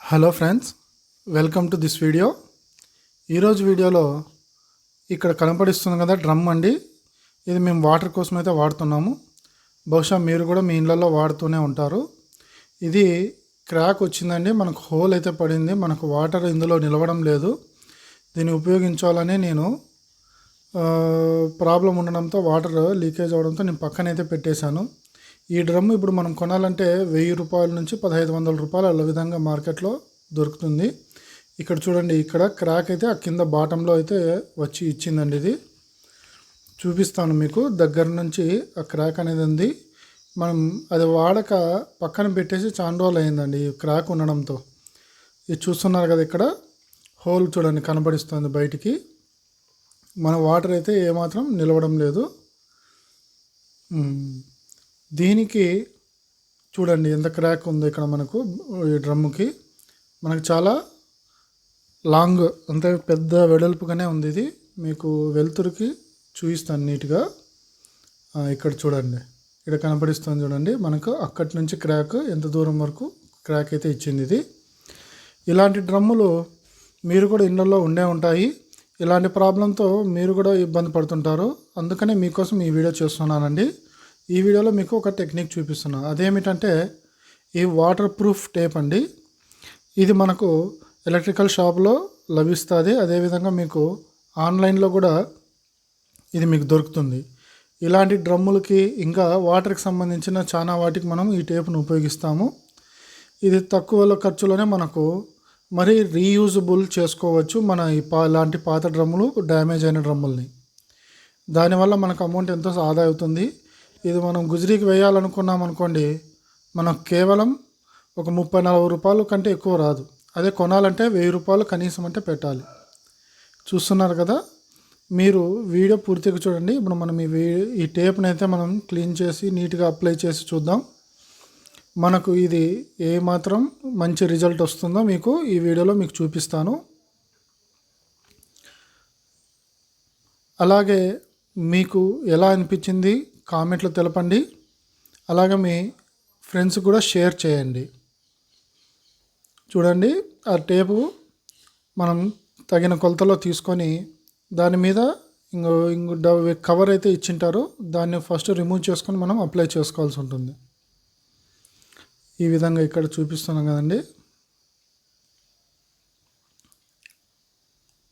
Hello friends, welcome to this video. ఈరోజు వీడియోలో ఇక్కడ కనపడిస్తుంది కదా డ్రమ్ అండి. ఇది మేము వాటర్ కోసం అయితే వాడుతున్నాము. బహుశా మీరు కూడా మీ ఇళ్ళల్లో వాడుతూనే ఉంటారు. ఇది క్రాక్ వచ్చిందండి, మనకు హోల్ అయితే పడింది, మనకు వాటర్ ఇందులో నిలవడం లేదు. దీన్ని ఉపయోగించాలని నేను ప్రాబ్లం ఉండడంతో వాటర్ లీకేజ్ అవడంతో నేను పక్కనైతే పెట్టేశాను. ఈ డ్రమ్ ఇప్పుడు మనం కొనాలంటే 1000 రూపాయల నుంచి 1500 రూపాయలు అలా విధంగా మార్కెట్లో దొరుకుతుంది. ఇక్కడ చూడండి, ఇక్కడ క్రాక్ అయితే ఆ కింద బాటంలో అయితే వచ్చి ఇచ్చిందండి. ఇది చూపిస్తాను మీకు దగ్గర నుంచి. ఆ క్రాక్ అనేది ఉంది. మనం అది వాడక పక్కన పెట్టేసి చాలా రోజులు అయిందండి ఈ క్రాక్ ఉండడంతో. ఇది చూస్తున్నారు కదా, ఇక్కడ హోల్ చూడండి కనబడిస్తుంది బయటికి. మన వాటర్ అయితే ఏమాత్రం నిలవడం లేదు. దీనికి చూడండి ఎంత క్రాక్ ఉందో ఇక్కడ మనకు. ఈ డ్రమ్ముకి మనకు చాలా లాంగ్, అంతే పెద్ద వెడల్పుగానే ఉంది. ఇది మీకు వెలుతురికి చూపిస్తాను నీట్గా. ఇక్కడ చూడండి, ఇక్కడ కనపడిస్తుంది చూడండి మనకు. అక్కడి నుంచి క్రాక్ ఎంత దూరం వరకు క్రాక్ అయితే ఇచ్చింది ఇది. ఇలాంటి డ్రమ్ములు మీరు కూడా ఇళ్ళల్లో ఉండే ఉంటాయి. ఇలాంటి ప్రాబ్లంతో మీరు కూడా ఇబ్బంది పడుతుంటారు. అందుకనే మీకోసం ఈ వీడియో చేస్తున్నానండి. ఈ వీడియోలో మీకు ఒక టెక్నిక్ చూపిస్తున్నాను. అదేమిటంటే ఈ వాటర్ ప్రూఫ్ టేప్ అండి. ఇది మనకు ఎలక్ట్రికల్ షాప్లో లభిస్తుంది. అదేవిధంగా మీకు ఆన్లైన్లో కూడా ఇది మీకు దొరుకుతుంది. ఇలాంటి డ్రమ్ములకి ఇంకా వాటర్కి సంబంధించిన చాలా వాటికి మనం ఈ టేప్ను ఉపయోగిస్తాము. ఇది తక్కువ ఖర్చులోనే మనకు మరి రీయూజబుల్ చేసుకోవచ్చు. మన ఇలాంటి పాత డ్రమ్ములు, డ్యామేజ్ అయిన డ్రమ్ముల్ని. దానివల్ల మనకు అమౌంట్ ఎంతో ఆదా అవుతుంది. ఇది మనం గుజరీకి వేయాలనుకున్నాం అనుకోండి, మనకు కేవలం ఒక 30-40 రూపాయలు కంటే ఎక్కువ రాదు. అదే కొనాలంటే 1000 రూపాయలు కనీసం అంటే పెట్టాలి. చూస్తున్నారు కదా, మీరు వీడియో పూర్తిగా చూడండి. ఇప్పుడు మనం ఈ టేప్ని అయితే మనం క్లీన్ చేసి నీట్గా అప్లై చేసి చూద్దాం. మనకు ఇది ఏమాత్రం మంచి రిజల్ట్ వస్తుందో మీకు ఈ వీడియోలో మీకు చూపిస్తాను. అలాగే మీకు ఎలా అనిపించింది కామెంట్లో తెలపండి. అలాగే మీ ఫ్రెండ్స్ కూడా షేర్ చేయండి. చూడండి, ఆ టేపు మనం తగిన కొలతలో తీసుకొని దాని మీద ఇంకో కవర్ అయితే ఇచ్చింటారు, దాన్ని ఫస్ట్ రిమూవ్ చేసుకొని మనం అప్లై చేసుకోవాల్సి ఉంటుంది. ఈ విధంగా ఇక్కడ చూపిస్తున్నాం కదండి.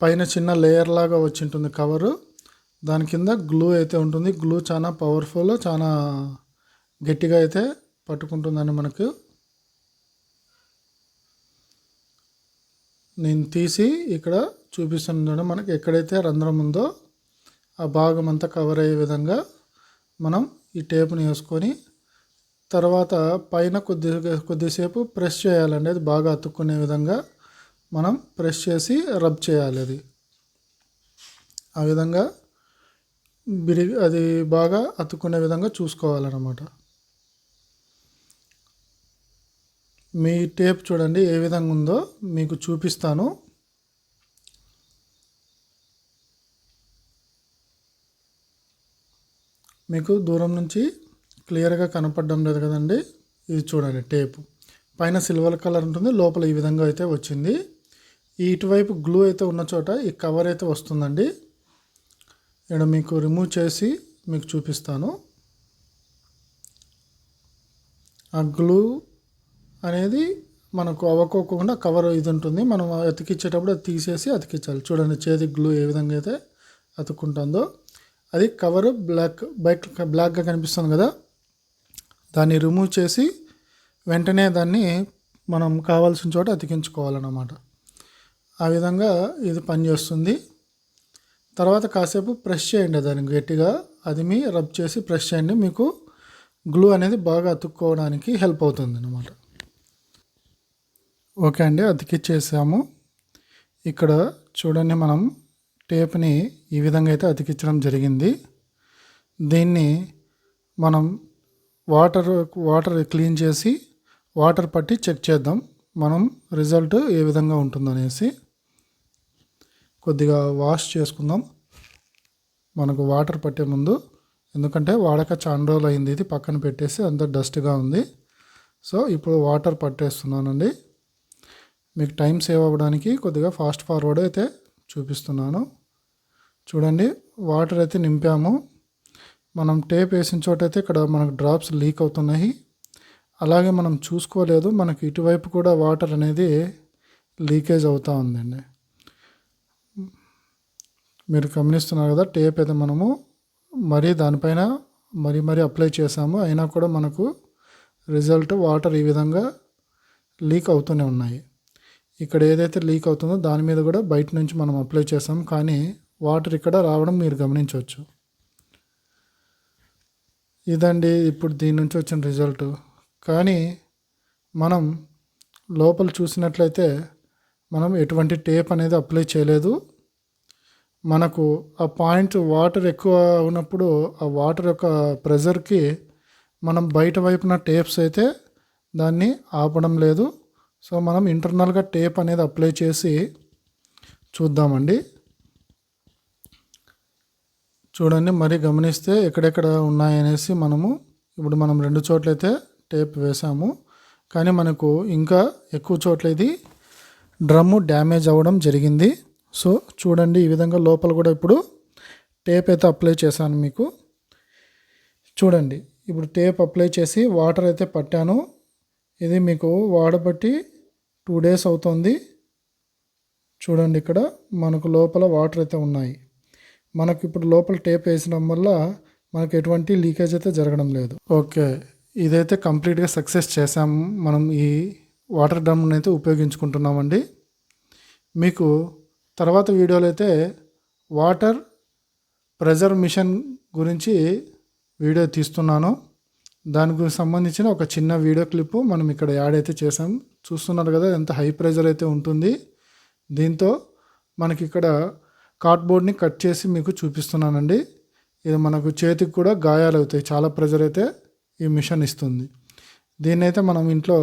పైన చిన్న లేయర్ లాగా వచ్చి ఉంటుంది కవరు. దాని కింద గ్లూ అయితే ఉంటుంది. గ్లూ చాలా పవర్ఫుల్, చాలా గట్టిగా అయితే పట్టుకుంటుందని మనకు. నేను తీసి ఇక్కడ చూపిస్తున్నాను. మనకి ఎక్కడైతే రంధ్రం ఉందో ఆ భాగం అంతా కవర్ అయ్యే విధంగా మనం ఈ టేప్ని వేసుకొని తర్వాత పైన కొద్దిసేపు ప్రెస్ చేయాలండి. అది బాగా అతుక్కునే విధంగా మనం ప్రెస్ చేసి రబ్ చేయాలి. అది ఆ విధంగా అది బాగా అతుక్కునే విధంగా చూసుకోవాలన్నమాట. మీ టేప్ చూడండి ఏ విధంగా ఉందో మీకు చూపిస్తాను. మీకు దూరం నుంచి క్లియర్గా కనపడడం లేదు కదండి. ఇది చూడండి, టేపు పైన సిల్వర్ కలర్ ఉంటుంది, లోపల ఈ విధంగా అయితే వచ్చింది. ఇటువైపు గ్లూ అయితే ఉన్న చోట ఈ కవర్ అయితే వస్తుందండి. ఇక్కడ మీకు రిమూవ్ చేసి మీకు చూపిస్తాను. ఆ గ్లూ అనేది మనకు అవ్వకోకుండా కవర్ ఇది ఉంటుంది. మనం అతికిచ్చేటప్పుడు అది తీసేసి అతికించాలి. చూడండి చేతి గ్లూ ఏ విధంగా అయితే అతుక్కుంటుందో. అది కవర్ బ్లాక్గా కనిపిస్తుంది కదా, దాన్ని రిమూవ్ చేసి వెంటనే దాన్ని మనం కావాల్సిన చోట అతికించుకోవాలన్నమాట. ఆ విధంగా ఇది పనిచేస్తుంది. తర్వాత కాసేపు ప్రెస్ చేయండి దానికి గట్టిగా, అది మీ రబ్ చేసి ప్రెస్ చేయండి. మీకు గ్లూ అనేది బాగా అతుక్కోవడానికి హెల్ప్ అవుతుంది అన్నమాట. ఓకే అండి, అతికిచ్చేసాము. ఇక్కడ చూడండి, మనం టేప్ని ఈ విధంగా అయితే అతికించడం జరిగింది. దీన్ని మనం వాటర్ క్లీన్ చేసి వాటర్ పట్టి చెక్ చేద్దాం మనం రిజల్ట్ ఏ విధంగా ఉంటుందనేసి. కొద్దిగా వాష్ చేసుకుందాం మనకు వాటర్ పట్టే ముందు, ఎందుకంటే వాడక చాలా రోజులు అయింది. ఇది పక్కన పెట్టేసి అంత డస్ట్గా ఉంది. సో ఇప్పుడు వాటర్ పట్టేస్తున్నానండి. మీకు టైం సేవ్ అవ్వడానికి కొద్దిగా ఫాస్ట్ ఫార్వర్డ్ అయితే చూపిస్తున్నాను. చూడండి, వాటర్ అయితే నింపాము. మనం టేప్ వేసిన చోట అయితే ఇక్కడ మనకు డ్రాప్స్ లీక్ అవుతున్నాయి. అలాగే మనం చూసుకోలేదు, మనకి ఇటువైపు కూడా వాటర్ అనేది లీకేజ్ అవుతూ ఉందండి. మీరు గమనిస్తున్నారు కదా, టేప్ అయితే మనము దానిపైన మరీ అప్లై చేసాము, అయినా కూడా మనకు రిజల్ట్ వాటర్ ఈ విధంగా లీక్ అవుతూనే ఉన్నాయి. ఇక్కడ ఏదైతే లీక్ అవుతుందో దాని మీద కూడా బయట నుంచి మనం అప్లై చేసాము, కానీ వాటర్ ఇక్కడ రావడం మీరు గమనించవచ్చు. ఇదండి ఇప్పుడు దీని నుంచి వచ్చిన రిజల్ట్. కానీ మనం లోపల చూసినట్లయితే మనం ఎటువంటి టేప్ అనేది అప్లై చేయలేదు. మనకు ఆ పాయింట్ వాటర్ ఎక్కువ ఉన్నప్పుడు ఆ వాటర్ యొక్క ప్రెజర్కి మనం బయట వైపున టేప్స్ అయితే దాన్ని ఆపడం లేదు. సో మనం ఇంటర్నల్గా టేప్ అనేది అప్లై చేసి చూద్దామండి. చూడండి, మరి గమనిస్తే ఎక్కడెక్కడ ఉన్నాయనేసి ఇప్పుడు మనం 2 చోట్లయితే టేప్ వేసాము, కానీ మనకు ఇంకా ఎక్కువ చోట్ల ఇది డ్రమ్ము డ్యామేజ్ అవ్వడం జరిగింది. సో చూడండి, ఈ విధంగా లోపల కూడా ఇప్పుడు టేప్ అయితే అప్లై చేశాను మీకు. చూడండి, ఇప్పుడు టేప్ అప్లై చేసి వాటర్ అయితే పట్టాను. ఇది మీకు వాడబట్టి 2 days అవుతుంది. చూడండి, ఇక్కడ మనకు లోపల వాటర్ అయితే ఉన్నాయి. మనకు ఇప్పుడు లోపల టేప్ వేసడం వల్ల మనకు ఎటువంటి లీకేజ్ అయితే జరగడం లేదు. ఓకే, ఇదైతే కంప్లీట్గా సక్సెస్ చేసాము. మనం ఈ వాటర్ డ్రమ్ని అయితే ఉపయోగించుకుంటున్నామండి. మీకు తర్వాత వీడియోలో అయితే వాటర్ ప్రెజర్ మిషన్ గురించి వీడియో తీస్తున్నాను. దానికి సంబంధించిన ఒక చిన్న వీడియో క్లిప్ మనం ఇక్కడ యాడ్ అయితే చేసాం. చూస్తున్నారు కదా ఎంత హై ప్రెజర్ అయితే ఉంటుంది. దీంతో మనకి ఇక్కడ కార్డ్బోర్డ్ని కట్ చేసి మీకు చూపిస్తున్నానండి. ఇది మనకు చేతికి కూడా గాయాలు అవుతాయి, చాలా ప్రెజర్ అయితే ఈ మిషన్ ఇస్తుంది. దీన్ని అయితే మనం ఇంట్లో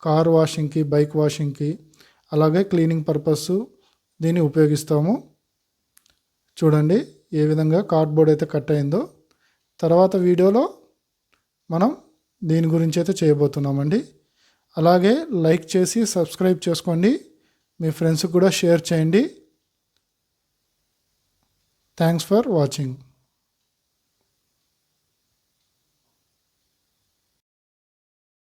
కార్ వాషింగ్కి, బైక్ వాషింగ్కి, అలాగే క్లీనింగ్ పర్పస్ దీన్ని ఉపయోగిస్తాము. చూడండి ఏ విధంగా కార్డ్బోర్డ్ అయితే కట్ అయిందో. తర్వాత వీడియోలో మనం దీని గురించి అయితే చేయబోతున్నామండి. అలాగే లైక్ చేసి సబ్స్క్రైబ్ చేసుకోండి, మీ ఫ్రెండ్స్కి కూడా షేర్ చేయండి. Thanks for watching.